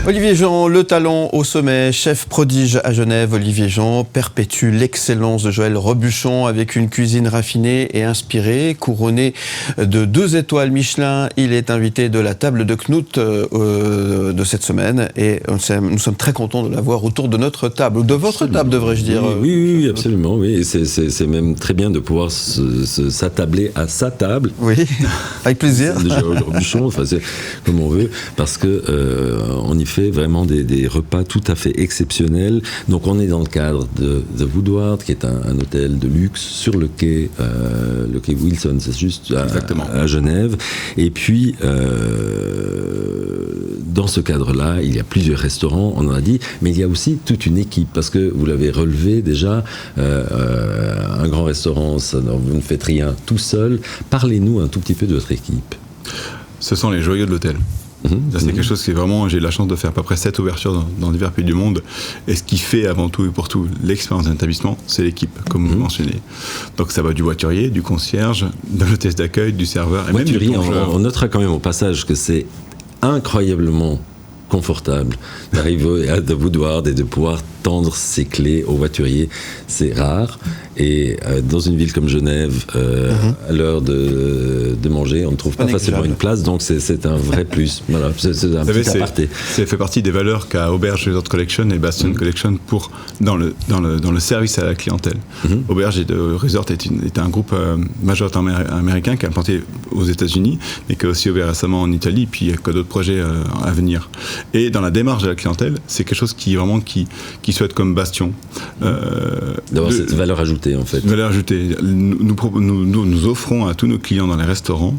Olivier Jean, le talent au sommet, chef prodige à Genève. Olivier Jean perpétue l'excellence de Joël Robuchon avec une cuisine raffinée et inspirée. Couronné de 2 étoiles Michelin, il est invité de la table de Knut de cette semaine. Et nous sommes très contents de l'avoir autour de notre table, ou de votre table, devrais-je dire. Oui, absolument. Oui. Et c'est même très bien de pouvoir s'attabler à sa table. Oui, avec plaisir. De Joël Robuchon, enfin, c'est comme on veut, parce que on y fait vraiment des repas tout à fait exceptionnels. Donc on est dans le cadre de The Woodward, qui est un hôtel de luxe sur le quai Wilson, c'est juste à Genève. Et puis dans ce cadre-là, il y a plusieurs restaurants, on en a dit, mais il y a aussi toute une équipe, parce que vous l'avez relevé déjà, un grand restaurant, vous ne faites rien tout seul. Parlez-nous un tout petit peu de votre équipe. Ce sont les joyaux de l'hôtel. C'est quelque chose qui est vraiment, j'ai eu la chance de faire à peu près 7 ouvertures dans divers pays du monde, et ce qui fait avant tout et pour tout l'expérience d'un établissement, c'est l'équipe, comme vous mentionnez. Donc ça va du voiturier, du concierge, de l'hôtesse d'accueil, du serveur et voiturier, même du plongeur. On notera quand même au passage que c'est incroyablement confortable d'arriver à The Woodward et de pouvoir tendre ses clés au voiturier. C'est rare. Et dans une ville comme Genève, à l'heure de manger, on ne trouve pas facilement une place, donc c'est un vrai plus. Voilà, c'est un petit aparté. Ça fait partie des valeurs qu'a Auberge Resort Collection et Bastion Collection dans le service à la clientèle. Auberge Resort est un groupe majoritairement américain qui a implanté aux États-Unis, mais qui a aussi ouvert récemment en Italie, puis il y a d'autres projets à venir. Et dans la démarche de la clientèle, c'est quelque chose qui souhaite comme Bastion. D'avoir cette valeur ajoutée, en fait. Valeur ajoutée. Nous offrons à tous nos clients dans les restaurants,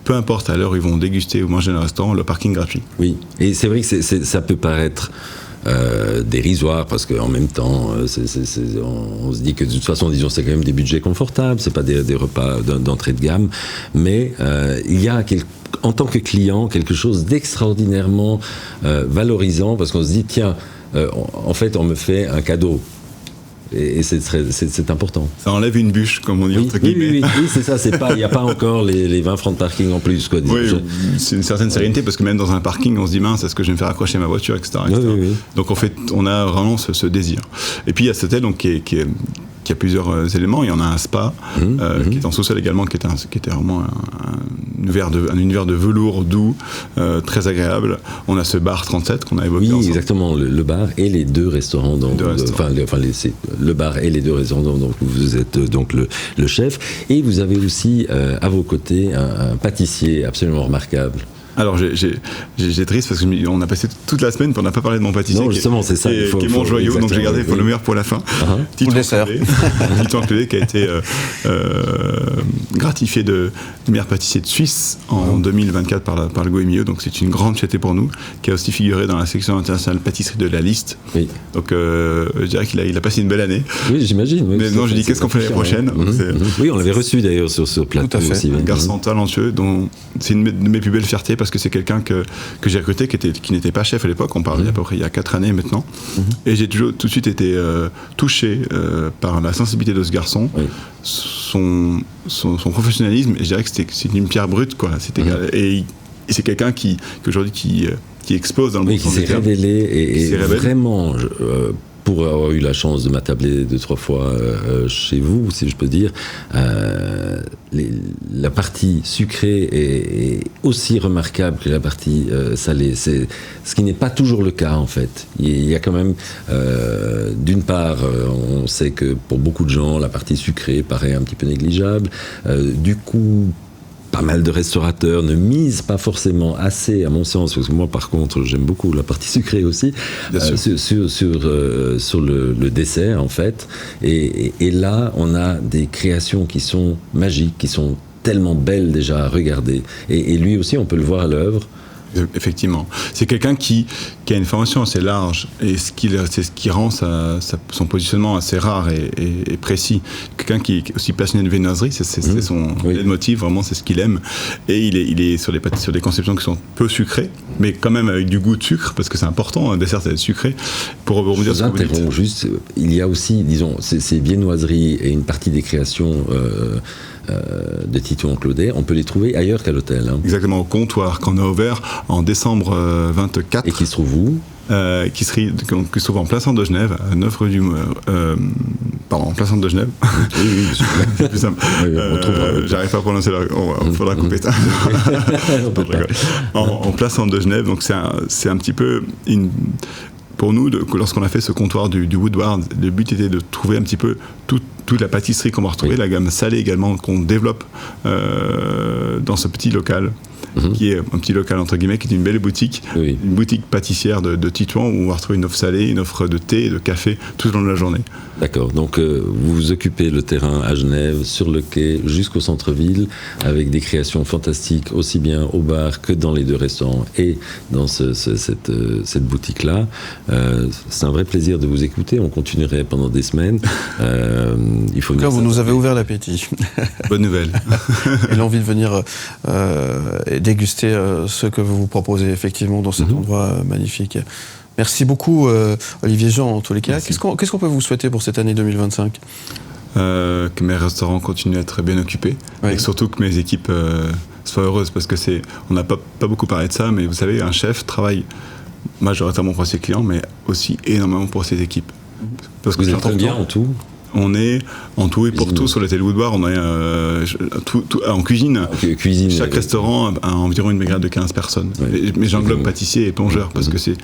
peu importe à l'heure où ils vont déguster ou manger dans le restaurant, le parking gratuit. Oui, et c'est vrai que ça peut paraître dérisoire, parce qu'en même temps, on se dit que de toute façon, disons, c'est quand même des budgets confortables, c'est pas des repas d'entrée de gamme, mais il y a en tant que client quelque chose d'extraordinairement valorisant, parce qu'on se dit, tiens, en fait, on me fait un cadeau. Et c'est important. Ça enlève une bûche, comme on dit, entre guillemets. Oui, c'est ça. Il n'y a pas encore les 20 francs de parking en plus. Quoi, c'est une certaine sérénité, parce que même dans un parking, on se dit, mince, est-ce que je vais me faire accrocher ma voiture, etc. Oui. Donc on a vraiment ce désir. Et puis il y a cet hôtel donc, qui a plusieurs éléments. Il y en a un spa qui est en sous-sol également, qui était vraiment un univers de velours doux, très agréable. On a ce bar 37 qu'on a évoqué ensemble. Exactement, le bar et les 2 restaurants. Le bar et les 2 restaurants, donc vous êtes donc le chef. Et vous avez aussi à vos côtés un pâtissier absolument remarquable. Alors j'ai triste parce qu'on a passé toute la semaine, puis on n'a pas parlé de mon pâtissier. Non, justement, c'est ça. Qui est mon joyau, donc j'ai gardé le meilleur pour la fin. Pour le dessert. Titouan Clévé, qui a été gratifié de meilleur pâtissier de Suisse en 2024 par le Goemio, donc c'est une grande fierté pour nous, qui a aussi figuré dans la section internationale pâtisserie de la liste. Oui. Donc je dirais qu'il a passé une belle année. Oui, j'imagine. Oui, mais non, j'ai dit qu'est-ce qu'on fait l'année prochaine. Oui, on l'avait reçu d'ailleurs sur ce plateau aussi. Un garçon talentueux, dont c'est une de mes plus belles fiertés, parce que c'est quelqu'un que j'ai recruté qui n'était pas chef à l'époque, on parle à peu près il y a 4 années maintenant, et j'ai tout de suite été touché par la sensibilité de ce garçon, son professionnalisme, et je dirais que c'est une pierre brute, quoi. Et c'est quelqu'un qui aujourd'hui qui explose dans le monde. Qui s'est révélé et vraiment pour avoir eu la chance de m'attabler 2-3 fois chez vous, si je peux dire, la partie sucrée est aussi remarquable que la partie salée. C'est ce qui n'est pas toujours le cas, en fait. Il y a quand même, d'une part, on sait que pour beaucoup de gens, la partie sucrée paraît un petit peu négligeable. Du coup, pas mal de restaurateurs ne misent pas forcément assez, à mon sens, parce que moi, par contre, j'aime beaucoup la partie sucrée aussi, sur le dessert, en fait. Et là, on a des créations qui sont magiques, qui sont tellement belles déjà à regarder. Et lui aussi, on peut le voir à l'œuvre. Effectivement. C'est quelqu'un qui a une formation assez large, et c'est ce qui rend son positionnement assez rare et précis. Quelqu'un qui est aussi passionné de viennoiserie, c'est son leitmotiv, vraiment, c'est ce qu'il aime. Et il est sur des conceptions qui sont peu sucrées, mais quand même avec du goût de sucre, parce que c'est important, un dessert, ça va être sucré. Pour rebondir sur ce que vous dites. Juste, il y a aussi, disons, ces viennoiseries et une partie des créations de Titouan-Claudet, on peut les trouver ailleurs qu'à l'hôtel. Hein. Exactement, au comptoir qu'on a ouvert en décembre 24. Et qui se trouve où ? Qui se trouve en plein centre de Genève, à 9 rue du... en plein centre de Genève. Oui, c'est plus simple. Oui, on trouvera. J'arrive pas à prononcer il faudra couper ça. En plein centre de Genève, donc c'est un petit peu pour nous, lorsqu'on a fait ce comptoir du Woodward, le but était de trouver un petit peu toute la pâtisserie qu'on va retrouver, la gamme salée également qu'on développe dans ce petit local. Qui est un petit local entre guillemets, qui est une belle boutique, une boutique pâtissière de Titouan où on va retrouver une offre salée, une offre de thé et de café tout au long de la journée. D'accord, donc vous occupez le terrain à Genève, sur le quai, jusqu'au centre-ville, avec des créations fantastiques, aussi bien au bar que dans les deux restaurants et dans cette boutique-là. C'est un vrai plaisir de vous écouter, on continuerait pendant des semaines. Il faut vous nous avez ouvert l'appétit. Bonne nouvelle. Et l'envie de venir déguster ce que vous proposez effectivement dans cet endroit magnifique. Merci beaucoup Olivier Jean en tous les cas. Qu'est-ce qu'on peut vous souhaiter pour cette année 2025 ? Que mes restaurants continuent à être bien occupés et surtout que mes équipes soient heureuses parce que on n'a pas beaucoup parlé de ça, mais vous savez, un chef travaille majoritairement pour ses clients mais aussi énormément pour ses équipes. Parce que vous êtes combien en tout ? On est en tout et pour tout sur l'hôtel Woodward, on est en cuisine. Cuisine. Chaque restaurant a environ une brigade de 15 personnes. Mais j'englobe pâtissier et plongeur parce que c'est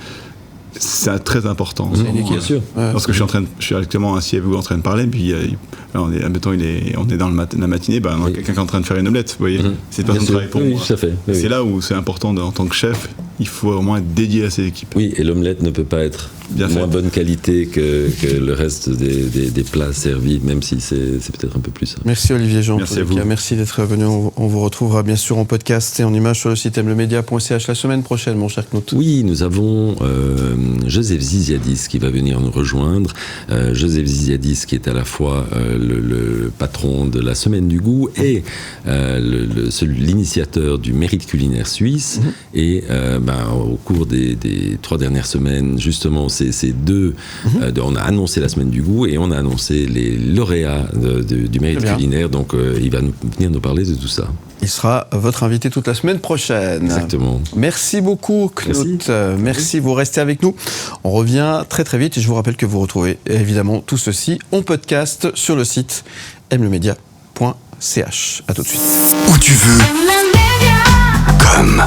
très important. Bien sûr. Parce que je suis actuellement assis avec vous en train de parler, puis on est dans la matinée, on a quelqu'un qui est en train de faire une omelette, vous voyez. Cette personne travaille pour moi. Tout à fait. C'est là où c'est important en tant que chef, il faut vraiment être dédié à ses équipes. Oui, et l'omelette ne peut pas être moins bonne qualité que le reste des plats servis, même si c'est peut-être un peu plus. Merci Olivier Jean. Merci à vous. Merci d'être venu. On vous retrouvera bien sûr en podcast et en image sur le site mlemedia.ch la semaine prochaine, mon cher Knut. Oui, nous avons Joseph Ziziadis qui va venir nous rejoindre. Joseph Ziziadis qui est à la fois le patron de la Semaine du Goût et l'initiateur du Mérite culinaire suisse. Et au cours des 3 dernières semaines, justement, ces deux, on a annoncé la Semaine du Goût et on a annoncé les lauréats du Mérite culinaire. Donc, il va venir nous parler de tout ça. Il sera votre invité toute la semaine prochaine. Exactement. Merci beaucoup, Knut. Merci. Vous restez avec nous. On revient très très vite et je vous rappelle que vous retrouvez évidemment tout ceci en podcast sur le site mlemedia.ch. À tout de suite. Où tu veux. Comme.